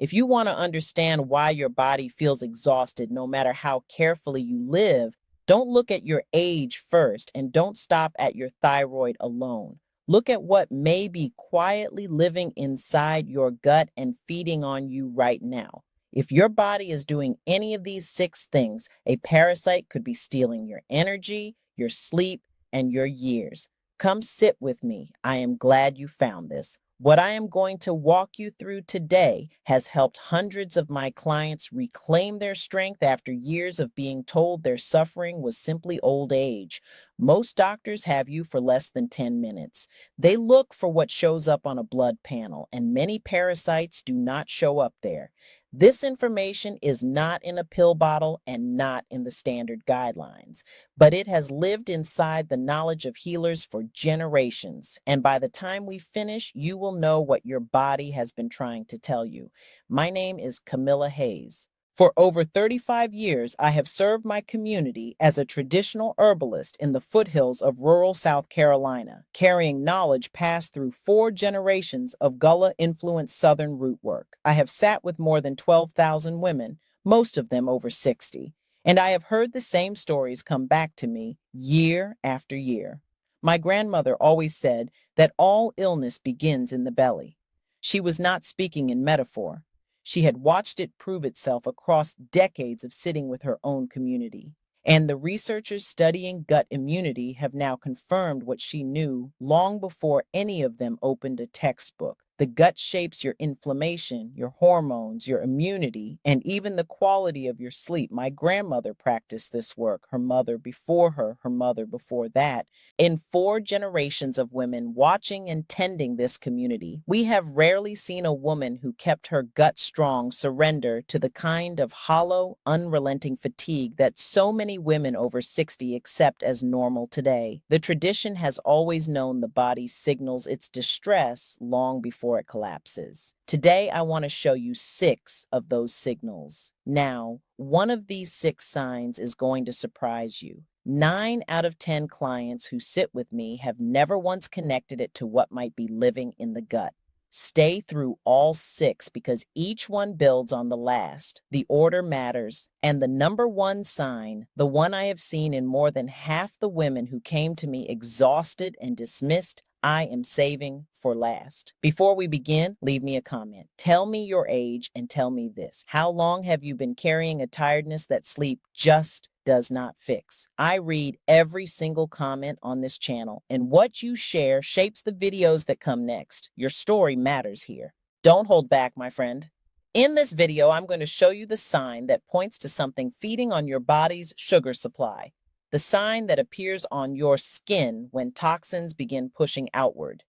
If you want to understand why your body feels exhausted no matter how carefully you live, don't look at your age first and don't stop at your thyroid alone. Look at what may be quietly living inside your gut and feeding on you right now. If your body is doing any of these six things, a parasite could be stealing your energy, your sleep, and your years. Come sit with me. I am glad you found this. What I am going to walk you through today has helped hundreds of my clients reclaim their strength after years of being told their suffering was simply old age. Most doctors have you for less than 10 minutes. They look for what shows up on a blood panel, and many parasites do not show up there. This information is not in a pill bottle and not in the standard guidelines, but it has lived inside the knowledge of healers for generations. And by the time we finish, you will know what your body has been trying to tell you. My name is Camilla Hayes. For over 35 years, I have served my community as a traditional herbalist in the foothills of rural South Carolina, carrying knowledge passed through 4 generations of Gullah-influenced Southern root work. I have sat with more than 12,000 women, most of them over 60, and I have heard the same stories come back to me year after year. My grandmother always said that all illness begins in the belly. She was not speaking in metaphor. She had watched it prove itself across decades of sitting with her own community. And the researchers studying gut immunity have now confirmed what she knew long before any of them opened a textbook. The gut shapes your inflammation, your hormones, your immunity, and even the quality of your sleep. My grandmother practiced this work, her mother before her, her mother before that. In 4 generations of women watching and tending this community, we have rarely seen a woman who kept her gut strong surrender to the kind of hollow, unrelenting fatigue that so many women over 60 accept as normal today. The tradition has always known the body signals its distress long before it collapses. Today, I want to show you 6 of those signals. Now, one of these 6 signs is going to surprise you. 9 out of 10 clients who sit with me have never once connected it to what might be living in the gut. Stay through all 6 because each one builds on the last. The order matters. And the number one sign, the one I have seen in more than half the women who came to me exhausted and dismissed, I am saving for last. Before we begin, leave me a comment. Tell me your age and tell me this. How long have you been carrying a tiredness that sleep just does not fix? I read every single comment on this channel, and what you share shapes the videos that come next. Your story matters here. Don't hold back, my friend. In this video, I'm going to show you the sign that points to something feeding on your body's sugar supply. The sign that appears on your skin when toxins begin pushing outward.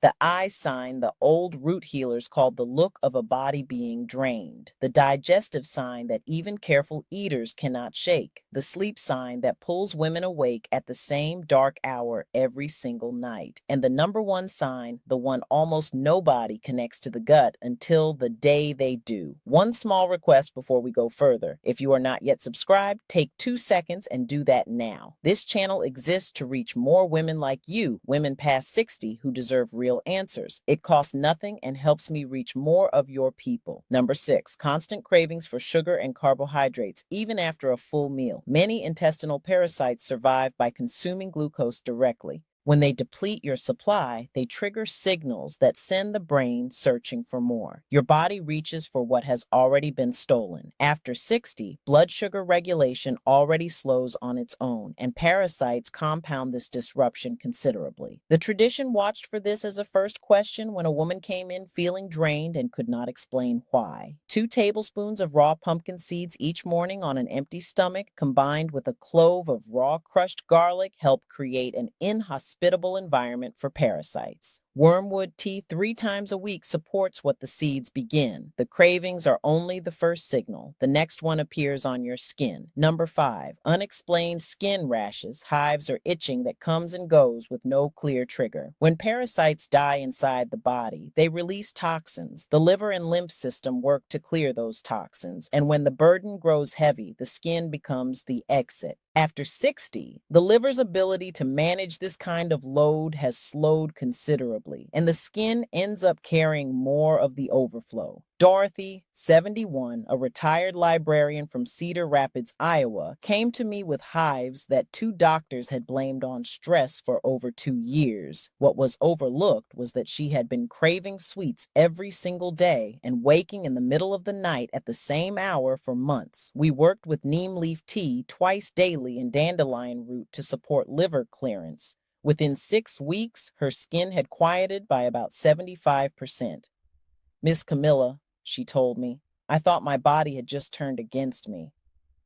The eye sign the old root healers called the look of a body being drained. The digestive sign that even careful eaters cannot shake. The sleep sign that pulls women awake at the same dark hour every single night. And the number one sign, the one almost nobody connects to the gut until the day they do. One small request before we go further. If you are not yet subscribed, take 2 seconds and do that now. This channel exists to reach more women like you, women past 60 who deserve real answers. It costs nothing and helps me reach more of your people. Number 6, constant cravings for sugar and carbohydrates, even after a full meal. Many intestinal parasites survive by consuming glucose directly. When they deplete your supply, they trigger signals that send the brain searching for more. Your body reaches for what has already been stolen. After 60, blood sugar regulation already slows on its own, and parasites compound this disruption considerably. The tradition watched for this as a first question when a woman came in feeling drained and could not explain why. 2 tablespoons of raw pumpkin seeds each morning on an empty stomach, combined with a clove of raw crushed garlic, help create an inhospitable environment for parasites. Wormwood tea 3 times a week supports what the seeds begin. The cravings are only the first signal. The next one appears on your skin. Number 5, unexplained skin rashes, hives, or itching that comes and goes with no clear trigger. When parasites die inside the body, they release toxins. The liver and lymph system work to clear those toxins, and when the burden grows heavy, the skin becomes the exit. After 60, the liver's ability to manage this kind of load has slowed considerably, and the skin ends up carrying more of the overflow. Dorothy, 71, a retired librarian from Cedar Rapids, Iowa, came to me with hives that two doctors had blamed on stress for over 2 years. What was overlooked was that she had been craving sweets every single day and waking in the middle of the night at the same hour for months. We worked with neem leaf tea twice daily and dandelion root to support liver clearance. Within 6 weeks, her skin had quieted by about 75%. Miss Camilla, she told me, I thought my body had just turned against me.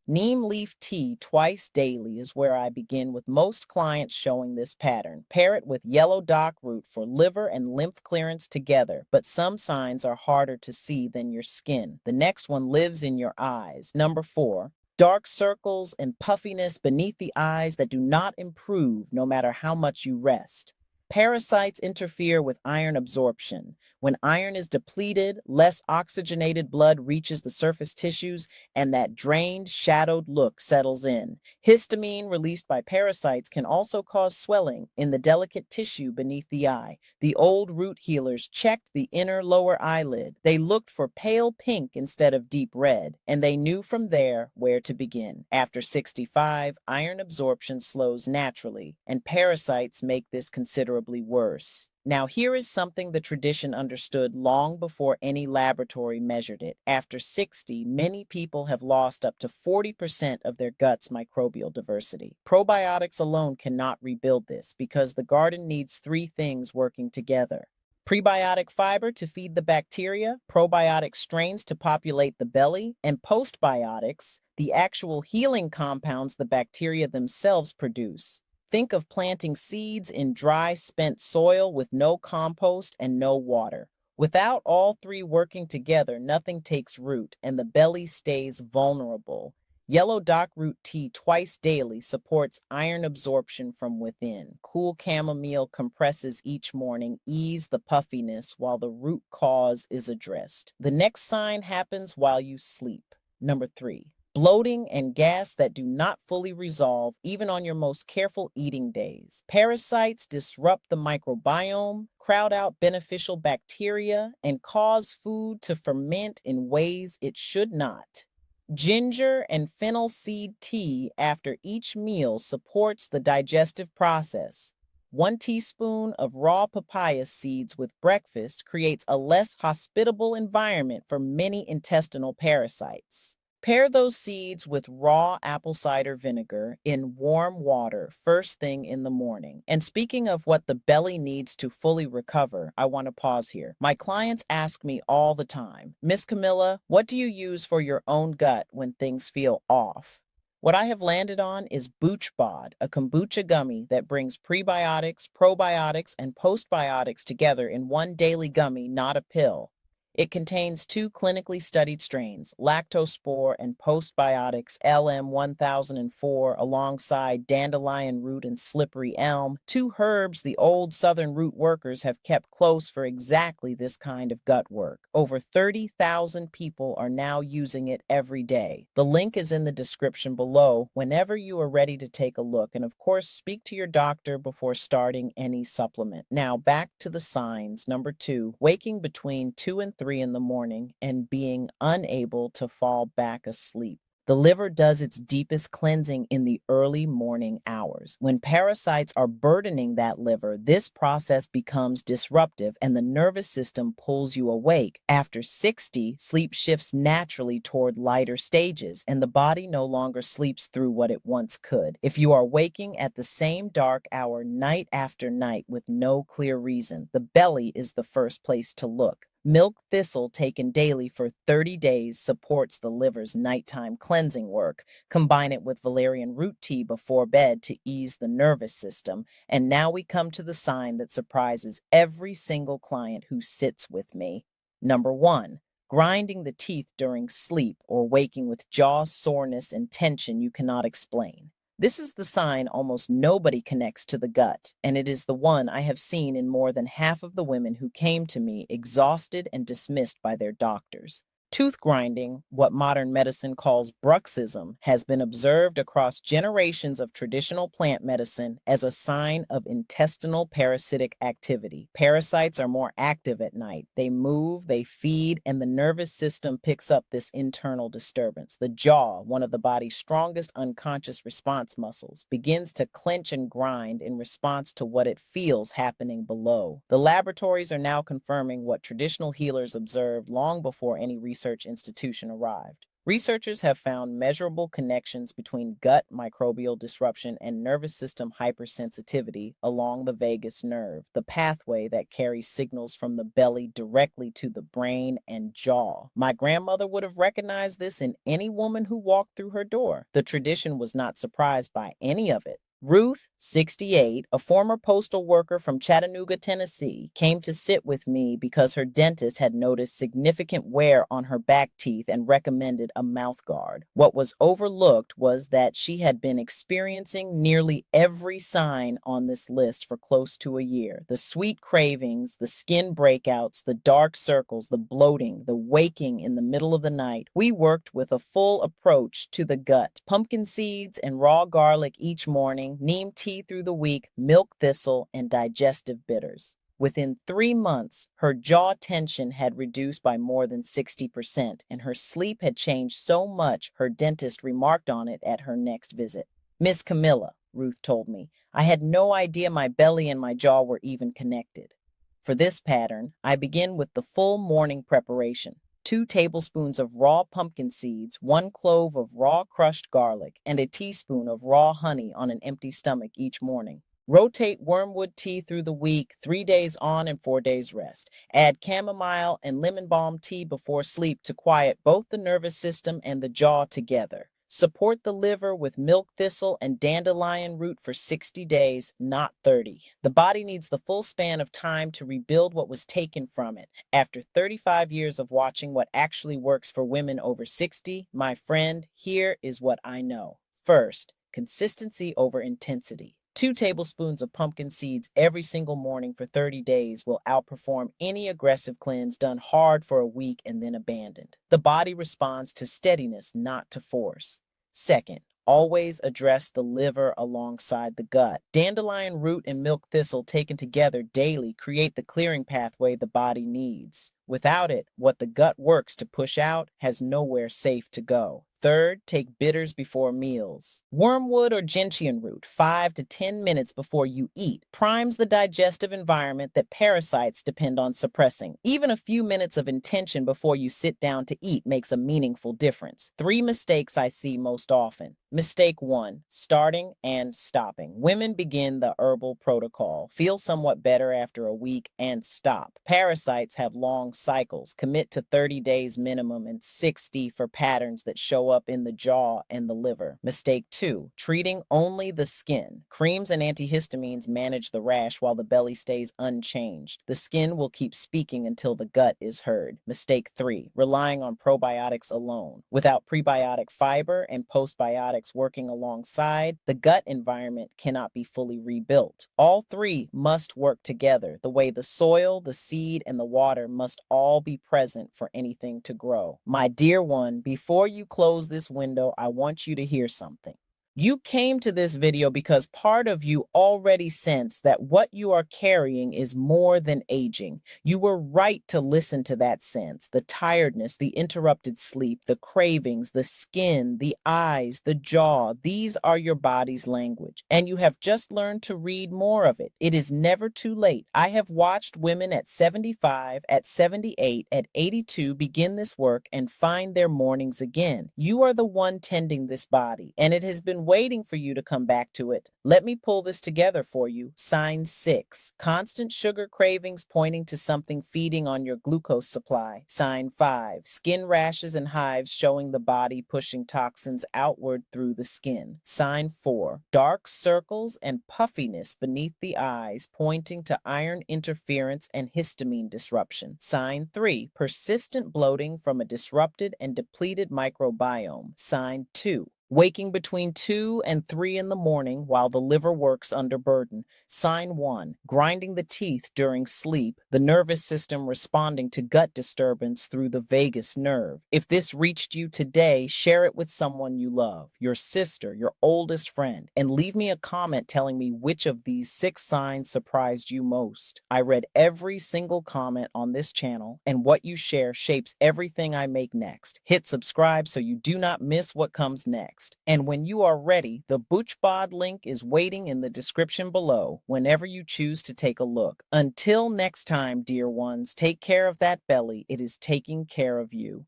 Neem leaf tea twice daily is where I begin, with most clients showing this pattern. Pair it with yellow dock root for liver and lymph clearance together, but some signs are harder to see than your skin. The next one lives in your eyes. Number 4, dark circles and puffiness beneath the eyes that do not improve no matter how much you rest. Parasites interfere with iron absorption. When iron is depleted, less oxygenated blood reaches the surface tissues, and that drained, shadowed look settles in. Histamine released by parasites can also cause swelling in the delicate tissue beneath the eye. The old root healers checked the inner lower eyelid. They looked for pale pink instead of deep red, and they knew from there where to begin. After 65, iron absorption slows naturally, and parasites make this considerably worse. Now, here is something the tradition understood long before any laboratory measured it. After 60, many people have lost up to 40% of their gut's microbial diversity. Probiotics alone cannot rebuild this because the garden needs three things working together: prebiotic fiber to feed the bacteria, probiotic strains to populate the belly, and postbiotics, the actual healing compounds the bacteria themselves produce. Think of planting seeds in dry, spent soil with no compost and no water. Without all three working together, nothing takes root and the belly stays vulnerable. Yellow dock root tea twice daily supports iron absorption from within. Cool chamomile compresses each morning ease the puffiness while the root cause is addressed. The next sign happens while you sleep. Number 3. Bloating and gas that do not fully resolve even on your most careful eating days. Parasites disrupt the microbiome, crowd out beneficial bacteria, and cause food to ferment in ways it should not. Ginger and fennel seed tea after each meal supports the digestive process. 1 teaspoon of raw papaya seeds with breakfast creates a less hospitable environment for many intestinal parasites. Pair those seeds with raw apple cider vinegar in warm water first thing in the morning. And speaking of what the belly needs to fully recover, I want to pause here. My clients ask me all the time, Miss Camilla, what do you use for your own gut when things feel off? What I have landed on is BoochBod, a kombucha gummy that brings prebiotics, probiotics, and postbiotics together in one daily gummy, not a pill. It contains 2 clinically studied strains, lactospore and postbiotics LM1004, alongside dandelion root and slippery elm, 2 herbs the old southern root workers have kept close for exactly this kind of gut work. Over 30,000 people are now using it every day. The link is in the description below whenever you are ready to take a look, and of course, speak to your doctor before starting any supplement. Now, back to the signs. Number 2, waking between 2 and 3 in the morning and being unable to fall back asleep. The liver does its deepest cleansing in the early morning hours. When parasites are burdening that liver, this process becomes disruptive and the nervous system pulls you awake. After 60, sleep shifts naturally toward lighter stages, and the body no longer sleeps through what it once could. If you are waking at the same dark hour night after night with no clear reason, the belly is the first place to look. Milk thistle taken daily for 30 days supports the liver's nighttime cleansing work. Combine it with valerian root tea before bed to ease the nervous system. And now we come to the sign that surprises every single client who sits with me. Number 1, grinding the teeth during sleep or waking with jaw soreness and tension you cannot explain. This is the sign almost nobody connects to the gut, and it is the one I have seen in more than half of the women who came to me exhausted and dismissed by their doctors. Tooth grinding, what modern medicine calls bruxism, has been observed across generations of traditional plant medicine as a sign of intestinal parasitic activity. Parasites are more active at night. They move, they feed, and the nervous system picks up this internal disturbance. The jaw, one of the body's strongest unconscious response muscles, begins to clench and grind in response to what it feels happening below. The laboratories are now confirming what traditional healers observed long before any research institution arrived. Researchers have found measurable connections between gut microbial disruption and nervous system hypersensitivity along the vagus nerve, the pathway that carries signals from the belly directly to the brain and jaw. My grandmother would have recognized this in any woman who walked through her door. The tradition was not surprised by any of it. Ruth, 68, a former postal worker from Chattanooga, Tennessee, came to sit with me because her dentist had noticed significant wear on her back teeth and recommended a mouth guard. What was overlooked was that she had been experiencing nearly every sign on this list for close to a year. The sweet cravings, the skin breakouts, the dark circles, the bloating, the waking in the middle of the night. We worked with a full approach to the gut, pumpkin seeds and raw garlic each morning, neem tea through the week, milk thistle, and digestive bitters. Within 3 months, her jaw tension had reduced by more than 60%, and her sleep had changed so much her dentist remarked on it at her next visit. "Miss Camilla," Ruth told me, "I had no idea my belly and my jaw were even connected." For this pattern, I begin with the full morning preparation. 2 tablespoons of raw pumpkin seeds, 1 clove of raw crushed garlic, and a teaspoon of raw honey on an empty stomach each morning. Rotate wormwood tea through the week, 3 days on and 4 days rest. Add chamomile and lemon balm tea before sleep to quiet both the nervous system and the jaw together. Support the liver with milk thistle and dandelion root for 60 days, not 30. The body needs the full span of time to rebuild what was taken from it. After 35 years of watching what actually works for women over 60, my friend, here is what I know. First, consistency over intensity. 2 tablespoons of pumpkin seeds every single morning for 30 days will outperform any aggressive cleanse done hard for a week and then abandoned. The body responds to steadiness, not to force. Second, always address the liver alongside the gut. Dandelion root and milk thistle taken together daily create the clearing pathway the body needs. Without it, what the gut works to push out has nowhere safe to go. Third, take bitters before meals. Wormwood or gentian root, 5 to 10 minutes before you eat, primes the digestive environment that parasites depend on suppressing. Even a few minutes of intention before you sit down to eat makes a meaningful difference. 3 mistakes I see most often. Mistake 1, starting and stopping. Women begin the herbal protocol, feel somewhat better after a week, and stop. Parasites have long cycles. Commit to 30 days minimum and 60 for patterns that show up in the jaw and the liver. Mistake 2, treating only the skin. Creams and antihistamines manage the rash while the belly stays unchanged. The skin will keep speaking until the gut is heard. Mistake 3, relying on probiotics alone. Without prebiotic fiber and postbiotics working alongside, the gut environment cannot be fully rebuilt. All 3 must work together. The way the soil, the seed, and the water must all be present for anything to grow. My dear one, before you close this window, I want you to hear something. You came to this video because part of you already sensed that what you are carrying is more than aging. You were right to listen to that sense, the tiredness, the interrupted sleep, the cravings, the skin, the eyes, the jaw. These are your body's language, and you have just learned to read more of it. It is never too late. I have watched women at 75, at 78, at 82 begin this work and find their mornings again. You are the one tending this body, and it has been waiting for you to come back to it. Let me pull this together for you. Sign 6, constant sugar cravings pointing to something feeding on your glucose supply. Sign 5, skin rashes and hives showing the body pushing toxins outward through the skin. Sign 4, dark circles and puffiness beneath the eyes pointing to iron interference and histamine disruption. Sign 3, persistent bloating from a disrupted and depleted microbiome. Sign 2, Waking between 2 and 3 in the morning while the liver works under burden. Sign 1. Grinding the teeth during sleep, the nervous system responding to gut disturbance through the vagus nerve. If this reached you today, share it with someone you love, your sister, your oldest friend, and leave me a comment telling me which of these 6 signs surprised you most. I read every single comment on this channel, and what you share shapes everything I make next. Hit subscribe so you do not miss what comes next. And when you are ready, the BoochBod link is waiting in the description below whenever you choose to take a look. Until next time, dear ones, take care of that belly. It is taking care of you.